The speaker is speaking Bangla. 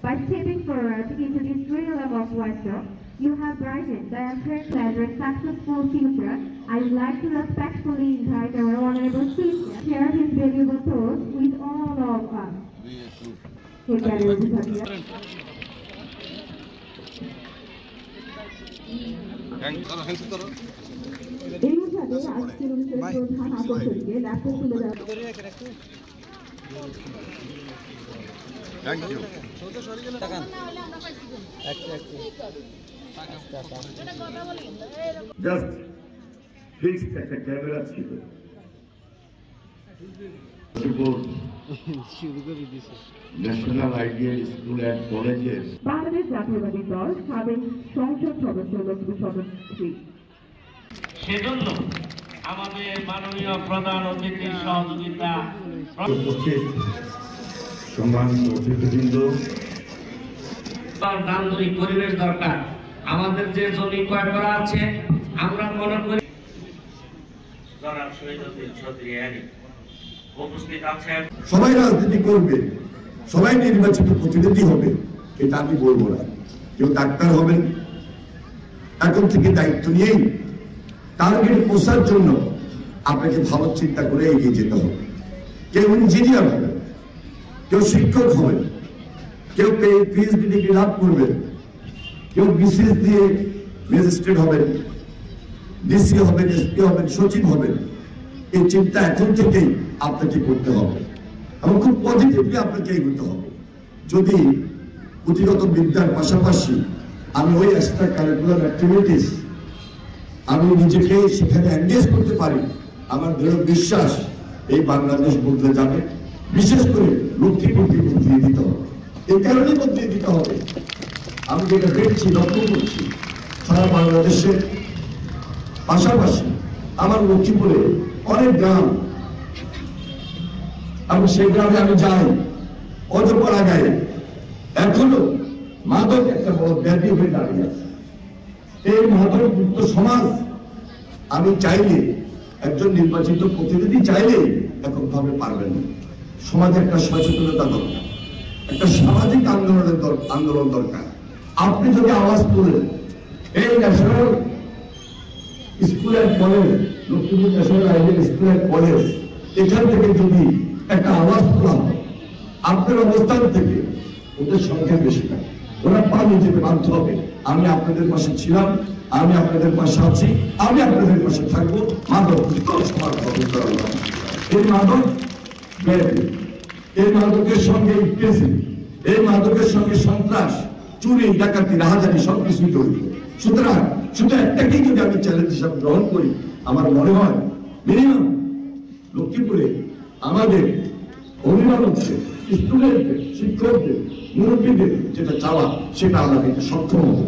By stepping forward into this realm of wisdom, you have brightened the pleasant, successful future. I would like to respectfully invite our honorable speaker to share his valuable thoughts with all of us. Thank you. Just fixed একটা ক্যামেরা ছিল ন্যাশনাল আইডিয়াল স্কুল অ্যান্ড কলেজের বাংলাদেশ জাতীয়তাবাদী দল সাবেক সংসদ সদস্য লক্ষ্মী সদস্যী। সেজন্য আমাদের মাননীয় প্রধান অতিথির সহযোগিতা সম্মানিত অতিথিবৃন্দ, নান্দনিক পরিবেশ দরকার। আমাদের যে জমি ক্রয় করা আছে, আমরা মনে করি জনাব শহীদুদ্দিন চৌধুরী উপস্থিত আছেন। সবাই রাজনীতি করবে, সবাই নির্বাচিত প্রতিনিধি হবে, এটা আমি বলবো না। কেউ ডাক্তার হবেন, এখন থেকে দায়িত্ব নিয়েই টার্গেট পৌঁছার জন্য আপনাকে ভালো চিন্তা করে এগিয়ে যেতে হবে। কেউ ইঞ্জিনিয়ার হবে, কেউ শিক্ষক হবে, কেউ পিএইচডি ডিগ্রি লাভ করবেন, কেউ বিসিএস দিয়ে ম্যাজিস্ট্রেট হবেন, ডিসি হবেন, এসপি হবেন, সচিব হবেন। এই চিন্তা এখন থেকেই আপনাকে করতে হবে এবং খুব পজিটিভলি আপনাকে এগোতে হবে। যদি পুঁথিগত বিদ্যার পাশাপাশি আমি ওই এক্সট্রা কারিকুলার অ্যাক্টিভিটিস আমি নিজেকে সেখানে এনগেজ করতে পারি, আমার দৃঢ় বিশ্বাস এই বাংলাদেশ বদলে যাবে। বিশেষ করে লক্ষ্মীপুরকে বদলিয়ে দিতে হবে। এই কারণে বদলিয়ে দিতে হবে, আমি যেটা দেখছি, লক্ষ্য করছি সারা বাংলাদেশের পাশাপাশি আমার লক্ষ্মীপুরে অনেক গ্রাম, আমি সেই গ্রামে আমি যাই, অজপাড়া গায়ে এখনো মাদক একটা বড় ব্যাধি হয়ে দাঁড়িয়ে আছে। এই মাদক মুক্ত সমাজ আমি চাইলে, একজন নির্বাচিত প্রতিনিধি চাইলে এককভাবে পারবেন না। সমাজে একটা সচেতনতা দরকার, একটা সামাজিক আন্দোলন দরকার। আপনি যদি আওয়াজ তোলেন, এই national school and college, Lakshmipur national ideal school and college, এখান থেকে যদি একটা আওয়াজ তোলা হয় আপনার অবস্থান থেকে, ওদের সংখ্যা বেশি না, ওরা পালিয়ে যেতে বাধ্য হবে। আমি আপনাদের পাশে ছিলাম, আমি আপনাদের পাশে আছি, আমি আপনাদের পাশে থাকবো। মাদক এই মাদক, এই মাদকের সঙ্গে এই মাদকের সঙ্গে সন্ত্রাস, চুরি, ডাকাতি, রাহাজানি সবকিছু জড়িত। সুতরাং শুধু একটাকেই যদি আমি চ্যালেঞ্জ হিসাবে গ্রহণ করি, আমার মনে হয় মিনিমাম লক্ষ্মীপুরে আমাদের অভিভাবকদের, স্টুডেন্টদের, শিক্ষকদের, মুরব্বীদের যেটা চাওয়া সেটা আমরা কিন্তু সক্ষম হবো।